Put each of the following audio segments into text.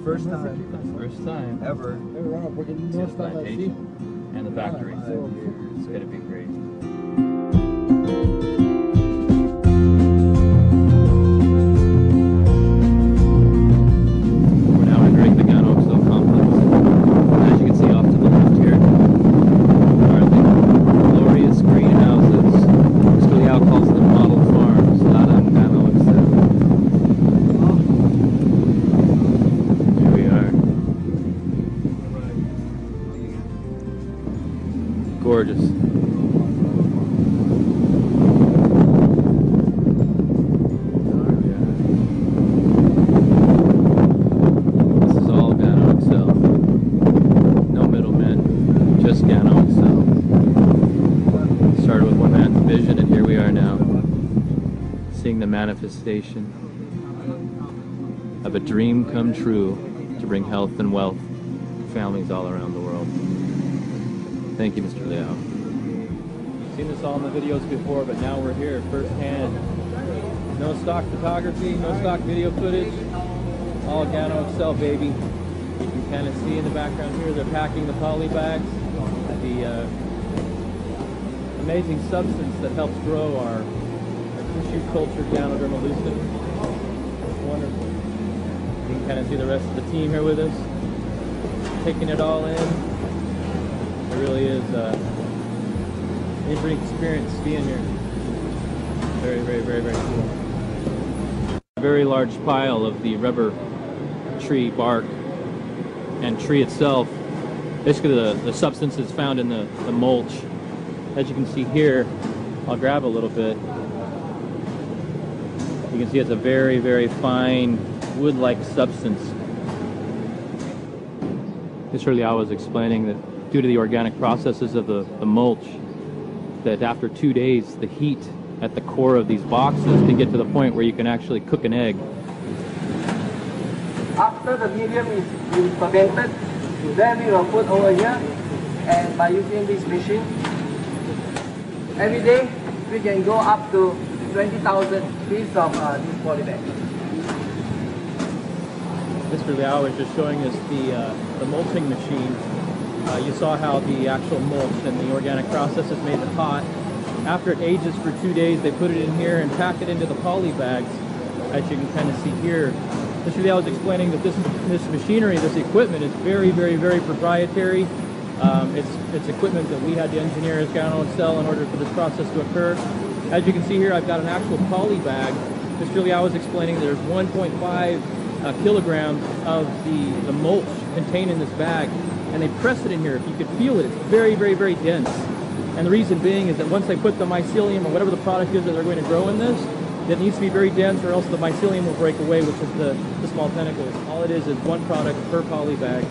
first time ever to the plantation and the factory. It's going to be great. We're now entering the GANOEXCEL complex. As you can see off to the left here are the glorious greenhouses. Mr. Liao calls them model farms. GANOEXCEL. Here we are. Gorgeous. This is all GANOEXCEL. No middlemen, just GANOEXCEL. Started with one man's vision, and here we are now, seeing the manifestation of a dream come true to bring health and wealth to families all around the world. Thank you, Mr. Liao. You've seen this all in the videos before, but now we're here firsthand. No stock photography, no stock video footage, all GANOEXCEL, baby. You can kind of see in the background here, they're packing the poly bags, the amazing substance that helps grow our tissue culture GANODERMA lucida. It's wonderful. You can kind of see the rest of the team here with us, taking it all in. It really is an interesting experience being here. Very, very, very, very cool. A very large pile of the rubber tree bark and tree itself. Basically the substances found in the mulch. As you can see here, I'll grab a little bit. You can see it's a very, very fine wood-like substance. Mr. Liao was explaining that due to the organic processes of the mulch, that after 2 days, the heat at the core of these boxes can get to the point where you can actually cook an egg. After the medium is fermented, then we will put over here, and by using this machine, every day we can go up to 20,000 pieces of this poly bag. Mr. Liao was just showing us the mulching machine. You saw how the actual mulch and the organic processes made it hot. After it ages for 2 days, they put it in here and pack it into the poly bags, as you can kind of see here. Mr. Liao was explaining that this machinery, this equipment is very, very, very proprietary. It's equipment that we had to engineer as GANOEXCEL in order for this process to occur. As you can see here, I've got an actual poly bag. Mr. Liao was explaining there's 1.5 kilograms of the mulch contained in this bag, and they press it in here. If you could feel it, it's very, very, very dense. And the reason being is that once they put the mycelium or whatever the product is that they're going to grow in this, it needs to be very dense, or else the mycelium will break away, which is the small tentacles. All it is one product per poly bag.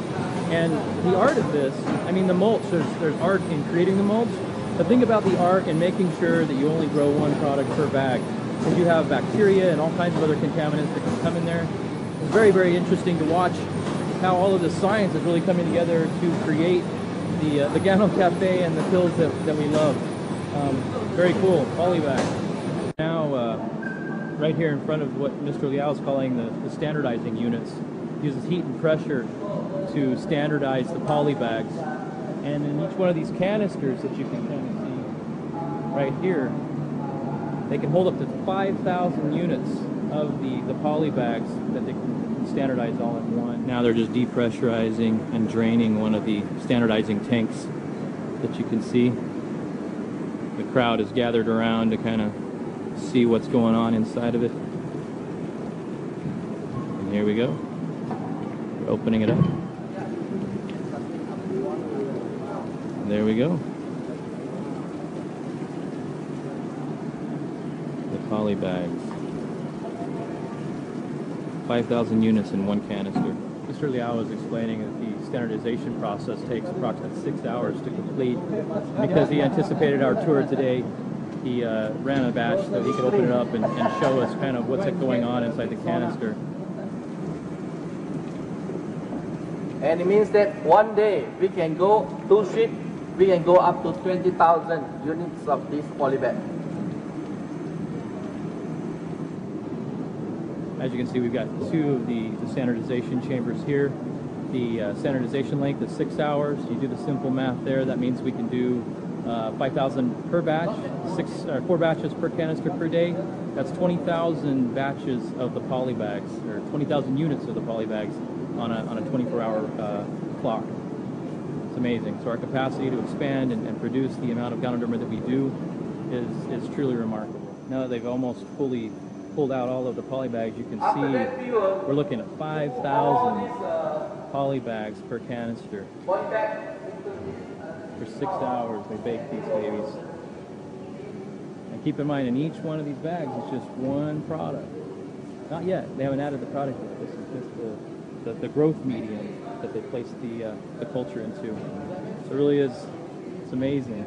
And the art of this, I mean the mulch, there's art in creating the mulch, but think about the art in making sure that you only grow one product per bag. Because you have bacteria and all kinds of other contaminants that can come in there. It's very, very interesting to watch how all of this science is really coming together to create the GANO Cafe and the pills that we love. Very cool, poly bag. Now, right here in front of what Mr. Liao is calling the standardizing units, uses heat and pressure to standardize the poly bags. And in each one of these canisters that you can kind of see right here, they can hold up to 5,000 units of the poly bags that they can standardize all in one. Now they're just depressurizing and draining one of the standardizing tanks that you can see. The crowd is gathered around to kind of see what's going on inside of it. And here we go. We're opening it up. There we go. The poly bags. 5,000 units in one canister. Mr. Liao was explaining that the standardization process takes approximately 6 hours to complete. Because he anticipated our tour today, he ran a batch so he could open it up and show us kind of what's going on inside the canister. And it means that one day we can go 2 shifts, we can go up to 20,000 units of this poly bag. As you can see, we've got two of the standardization chambers here. The standardization length is 6 hours. You do the simple math there. That means we can do 5,000 per batch, 4 batches per canister per day. That's 20,000 batches of the poly bags, or 20,000 units of the poly bags on a 24-hour clock. It's amazing. So our capacity to expand and produce the amount of GANODERMA that we do is truly remarkable. Now that they've almost fully pulled out all of the poly bags, you can see we're looking at 5,000 poly bags per canister. For 6 hours they bake these babies. And keep in mind, in each one of these bags is just one product. Not yet. They haven't added the product yet. This is just the growth medium that they place the culture into. So it really is, it's amazing.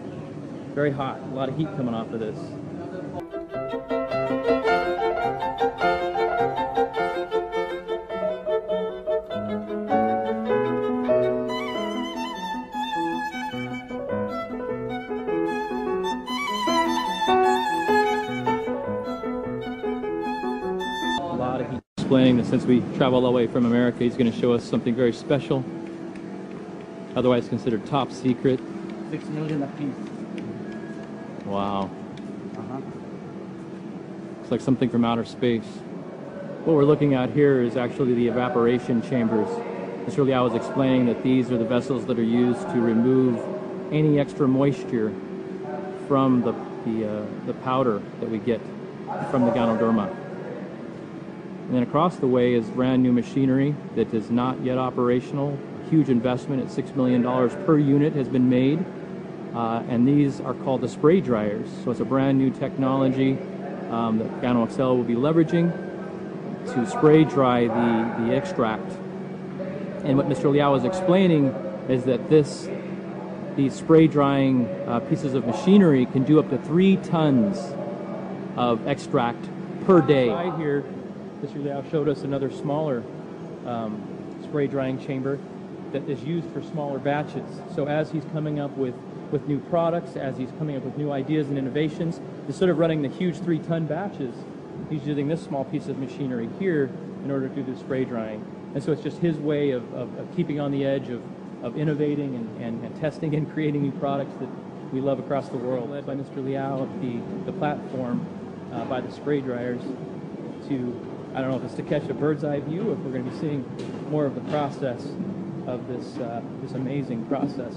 Very hot. A lot of heat coming off of this. Explaining that since we travel all the way from America, he's going to show us something very special, otherwise considered top secret. 6 million a piece. Wow. It's like something from outer space. What we're looking at here is actually the evaporation chambers. Mr. Liao was explaining that these are the vessels that are used to remove any extra moisture from the powder that we get from the GANODERMA. And then across the way is brand new machinery that is not yet operational. A huge investment at $6 million per unit has been made. And these are called the spray dryers. So it's a brand new technology that GANOEXCEL will be leveraging to spray dry the extract. And what Mr. Liao was explaining is that these spray drying pieces of machinery can do up to 3 tons of extract per day. Right here, Mr. Liao showed us another smaller spray drying chamber that is used for smaller batches. So as he's coming up with new products, as he's coming up with new ideas and innovations, instead of running the huge 3-ton batches, he's using this small piece of machinery here in order to do the spray drying. And so it's just his way of keeping on the edge of innovating and testing and creating new products that we love across the world. Led by Mr. Liao, the platform by the spray dryers to, I don't know if it's to catch a bird's eye view, or if we're going to be seeing more of the process of this amazing process.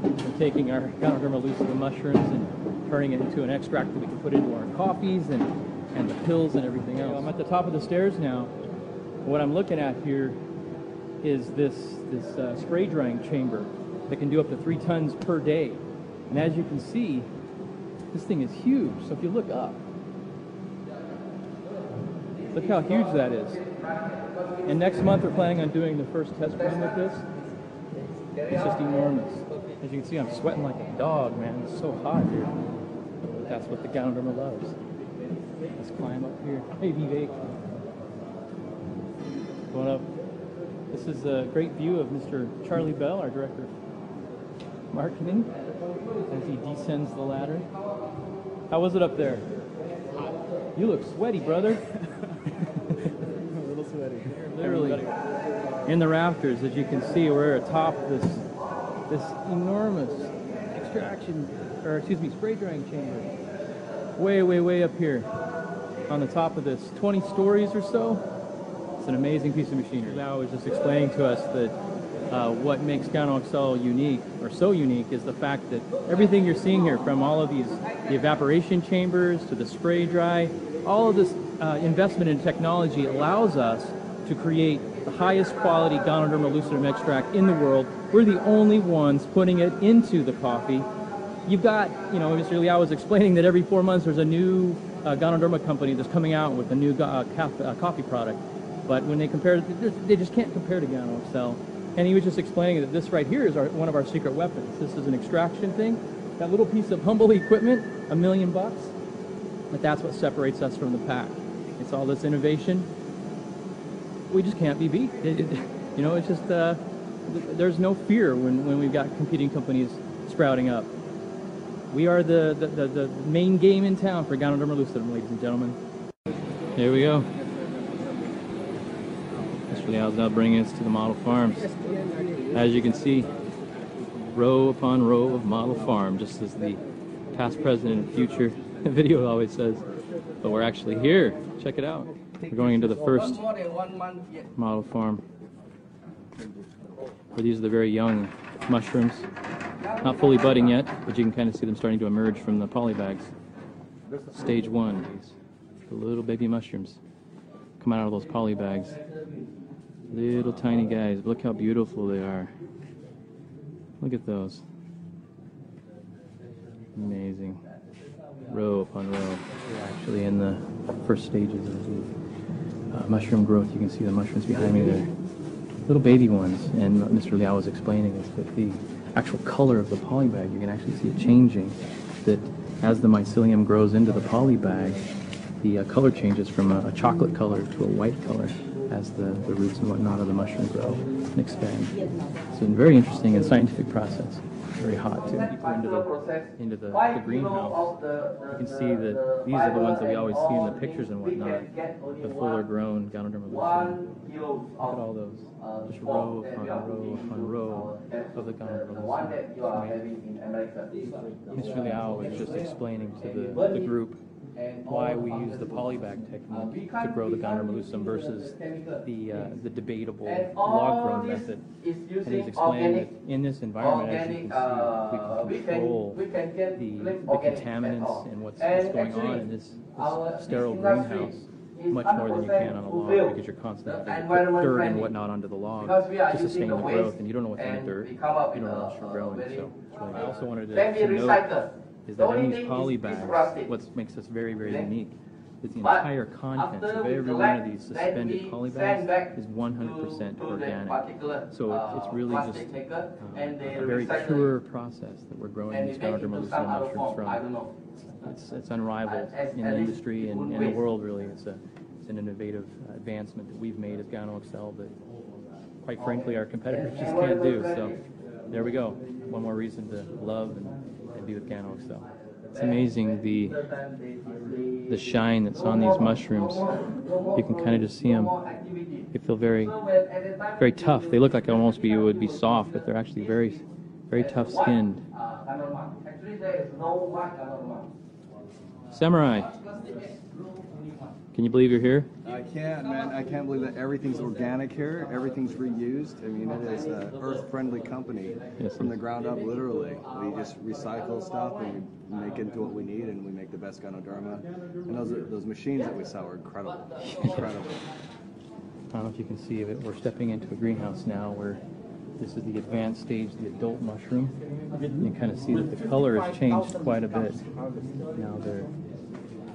We're taking our GANODERMA lucida mushrooms and turning it into an extract that we can put into our coffees and the pills and everything else. I'm at the top of the stairs now. What I'm looking at here is this spray drying chamber that can do up to 3 tons per day. And as you can see, this thing is huge. So if you look up, look how huge that is. And next month we're planning on doing the first test run with this. It's just enormous. As you can see, I'm sweating like a dog, man. It's so hot here. But that's what the GANODERMA loves. Let's climb up here. Hey, Vivek. Going up. This is a great view of Mr. Charlie Bell, our director of marketing, as he descends the ladder. How was it up there? You look sweaty, brother. A little sweaty. Literally in the rafters, as you can see, we're atop this enormous spray drying chamber. Way up here on the top of this, 20 stories or so. It's an amazing piece of machinery. Now was just explaining to us that what makes GANOEXCEL unique, or so unique, is the fact that everything you're seeing here, from all of the evaporation chambers to the spray dry, all of this investment in technology allows us to create the highest quality GANODERMA lucidum extract in the world. We're the only ones putting it into the coffee. You've got, Mr. Liao was explaining that every 4 months there's a new GANODERMA company that's coming out with a new coffee product. But when they compare, they just can't compare to GANOEXCEL. And he was just explaining that this right here is one of our secret weapons. This is an extraction thing. That little piece of humble equipment, $1 million bucks. But that's what separates us from the pack. It's all this innovation. We just can't be beat. It's just, there's no fear when we've got competing companies sprouting up. We are the main game in town for GANODERMA lucidum, ladies and gentlemen. Here we go. Mr. Liao is now bringing us to the model farms. As you can see, row upon row of model farm, just as the past, present, and future video always says. But we're actually here. Check it out. We're going into the first model farm, where these are the very young mushrooms. Not fully budding yet, but you can kind of see them starting to emerge from the poly bags. Stage 1, the little baby mushrooms come out of those poly bags. Little tiny guys. Look how beautiful they are. Look at those. Amazing. Row upon row. We're actually in the first stages of the mushroom growth. You can see the mushrooms behind me there. Little baby ones. And what Mr. Liao was explaining is that the actual color of the poly bag, you can actually see it changing. That as the mycelium grows into the poly bag, the color changes from a chocolate color to a white color as the roots and whatnot of the mushroom grow and expand. It's a very interesting and scientific process. Very hot too. Deeper into the greenhouse, you can see that these are the ones that we always see in the pictures and whatnot. The fuller grown GANODERMA. Look at all those. Just row upon row upon row of the GANODERMA. Mr. Liao was just explaining to the group why we use the polybag technique to grow the GANODERMA versus the debatable log grown method. And he's explaining that in this environment, as you can see, we can control the contaminants and what's going on in this sterile greenhouse much more than you can on a log, because you're constantly having to put dirt and whatnot onto the log to sustain the growth, and you don't know what's in the dirt, you don't know what you're growing. So I also wanted to note is that in these poly bags, what makes us very, very unique is the entire contents of every one of these suspended poly bags is 100% organic. So it's really just a very pure process that we're growing these GANODERMA mushrooms from. It's unrivaled in the industry and in the world, really. It's an innovative advancement that we've made at GANOEXCEL that, quite frankly, our competitors just can't do. So there we go. One more reason to love and be with GANOEXCEL. It's amazing the shine that's on these mushrooms. You can kind of just see them. They feel very, very tough. They look like almost would be soft, but they're actually very, very tough skinned. Samurai, can you believe you're here? I can't, man. I can't believe that everything's organic here. Everything's reused. I mean, it is an earth-friendly company from the ground up, literally. We just recycle stuff and we make it into what we need, and we make the best GANODERMA. And those machines that we sell are incredible. Incredible. I don't know if you can see it. We're stepping into a greenhouse now where this is the advanced stage, the adult mushroom. You can kind of see that the color has changed quite a bit. Now they're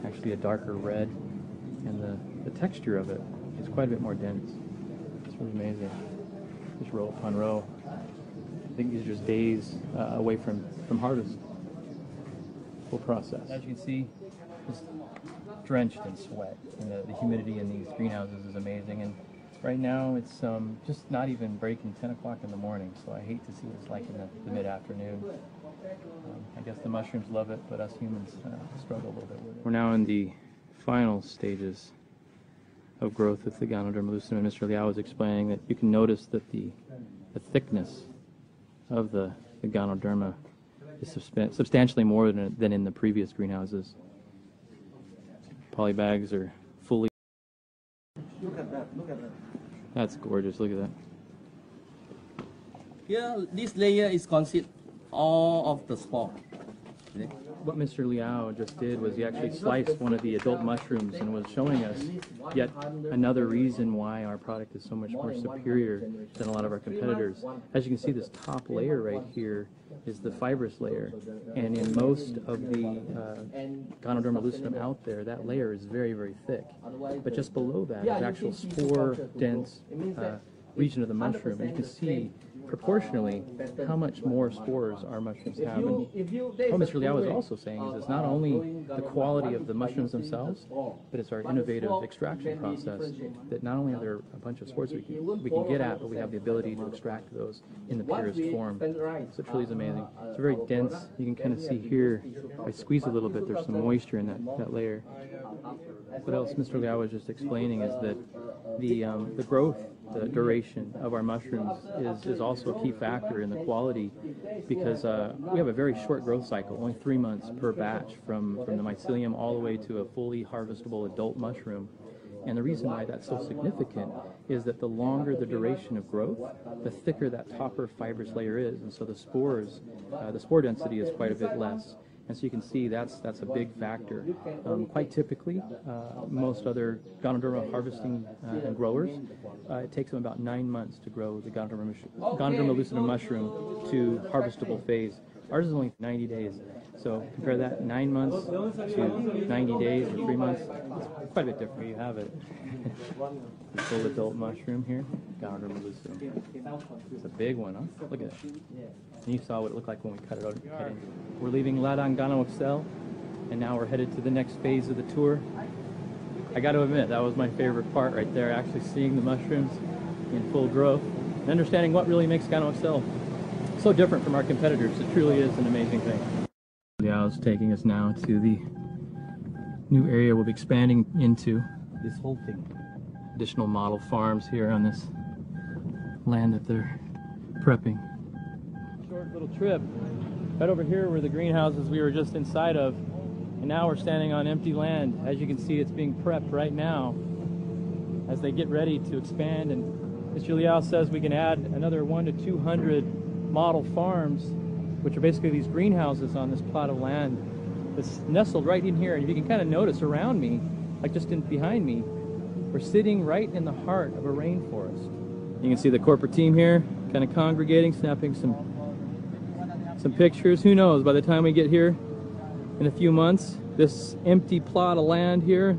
actually a darker red, and the texture of it is quite a bit more dense. It's really amazing. Just row upon row. I think these are just days away from harvest. Full process. As you can see, just drenched in sweat, and the humidity in these greenhouses is amazing. And right now it's just not even breaking 10 o'clock in the morning, so I hate to see what it's like in the mid-afternoon. I guess the mushrooms love it, but us humans struggle a little bit with it. We're now in the final stages of growth with the GANODERMA lucidum, and Mr. Liao was explaining that you can notice that the thickness of the GANODERMA is substantially more than in the previous greenhouses. Polybags are fully... Look at that, look at that. That's gorgeous, look at that. Here, this layer is consists all of the spore. What Mr. Liao just did was he actually sliced one of the adult mushrooms and was showing us yet another reason why our product is so much more superior than a lot of our competitors. As you can see, this top layer right here is the fibrous layer, and in most of the GANODERMA lucidum out there, that layer is very, very thick. But just below that is actual spore-dense region of the mushroom, and you can see proportionally how much more spores our mushrooms have. And what Mr. Liao was also saying is it's not only the quality of the mushrooms themselves, but it's our innovative extraction process that not only are there a bunch of spores we can get at, but we have the ability to extract those in the purest form. So it really is amazing. It's very dense. You can kind of see here, if I squeeze a little bit, there's some moisture in that layer. What else Mr. Liao was just explaining is that the growth duration of our mushrooms is also a key factor in the quality, because we have a very short growth cycle, only 3 months per batch from the mycelium all the way to a fully harvestable adult mushroom. And the reason why that's so significant is that the longer the duration of growth, the thicker that topper fibrous layer is, and so the spore density is quite a bit less. And so you can see that's a big factor. Quite typically, most other Ganoderma harvesting and growers, it takes them about 9 months to grow the Ganoderma lucidum mushroom to harvestable phase. Ours is only 90 days. So compare that 9 months to 90 days or 3 months. It's quite a bit different. You have it. The full adult mushroom here, Ganoderma lucidum. It's a big one, huh? Look at it. And you saw what it looked like when we cut it out. We're leaving Ladang GANOEXCEL, and now we're headed to the next phase of the tour. I got to admit, that was my favorite part right there, actually seeing the mushrooms in full growth and understanding what really makes GANOEXCEL so different from our competitors. It truly is an amazing thing. Liao's taking us now to the new area we'll be expanding into. This whole thing. Additional model farms here on this land that they're prepping. Short little trip. Right over here were the greenhouses we were just inside of, and now we're standing on empty land. As you can see, it's being prepped right now as they get ready to expand, and Mr. Liao says we can add another 100 to 200 model farms, which are basically these greenhouses on this plot of land that's nestled right in here. And if you can kind of notice around me, like just behind me, we're sitting right in the heart of a rainforest. You can see the corporate team here kind of congregating, snapping some pictures. Who knows, by the time we get here in a few months, this empty plot of land here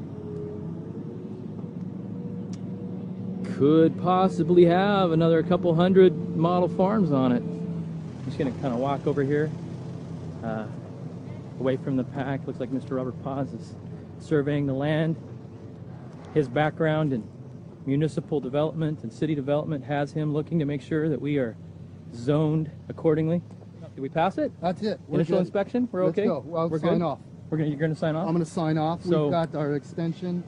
could possibly have another couple hundred model farms on it. I'm just going to kind of walk over here away from the pack. Looks like Mr. Robert Paz is surveying the land. His background in municipal development and city development has him looking to make sure that we are zoned accordingly. Did we pass it? That's it. Initial inspection? We're okay? Let's go. Well, we're sign good? off. You're going to sign off? I'm going to sign off. So, we've got our extension.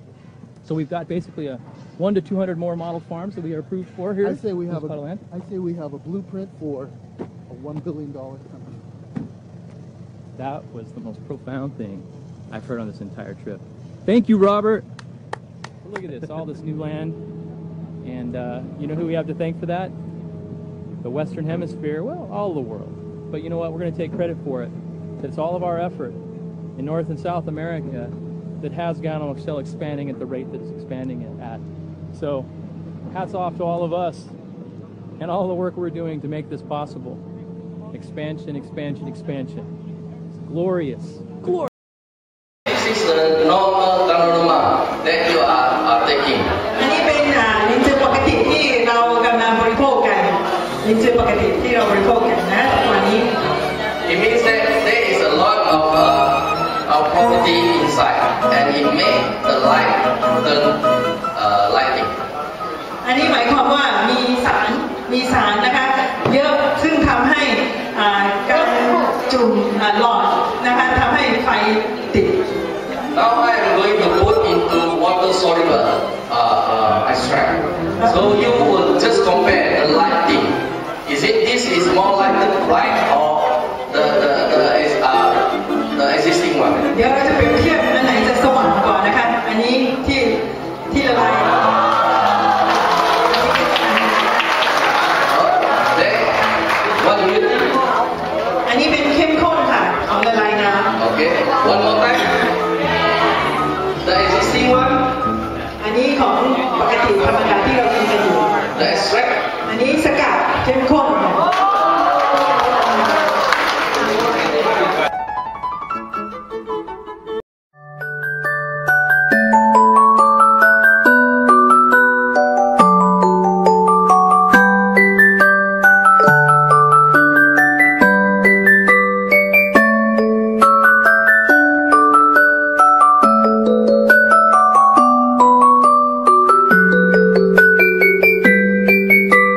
So we've got basically a 100 to 200 more model farms that we are approved for here. I say we have a blueprint for a $1 billion company. That was the most profound thing I've heard on this entire trip. Thank you, Robert. Look at this, all this new land. And you know who we have to thank for that? The Western Hemisphere, well, all the world. But you know what? We're going to take credit for it. It's all of our effort in North and South America that has GANOEXCEL expanding at the rate that it's expanding it at. So, hats off to all of us and all the work we're doing to make this possible. Expansion, expansion, expansion. It's glorious. Glorious. This is the normal GANODERMA that you are taking. อันนี้เป็นลิ้นจือปกติที่เรากำลังบริโภคกันลิ้นจือปกติที่เราบริโภคกันนะวันนี้ It means that there is a lot of property inside, and it makes the light turn lighting. อันนี้หมายความว่ามีสารนะคะเยอะซึ่งทำให้การจุ่มหลอดนะคะทำให้ไฟติด Now I am going to put into water soluble extract. So you will just compare the lighting. This is more like the light or the existing one? เดี๋ยวเราจะเปรียบเทียบอันไหนจะสว่างกว่านะคะอันนี้ที่ละลาย What do you think? อันนี้เป็นเข้มข้นค่ะเอาละลายน้ำ Okay, one more time. The existing one. อันนี้ของปกติธรรมดาที่เรากินกันอยู่ The extract. อันนี้ส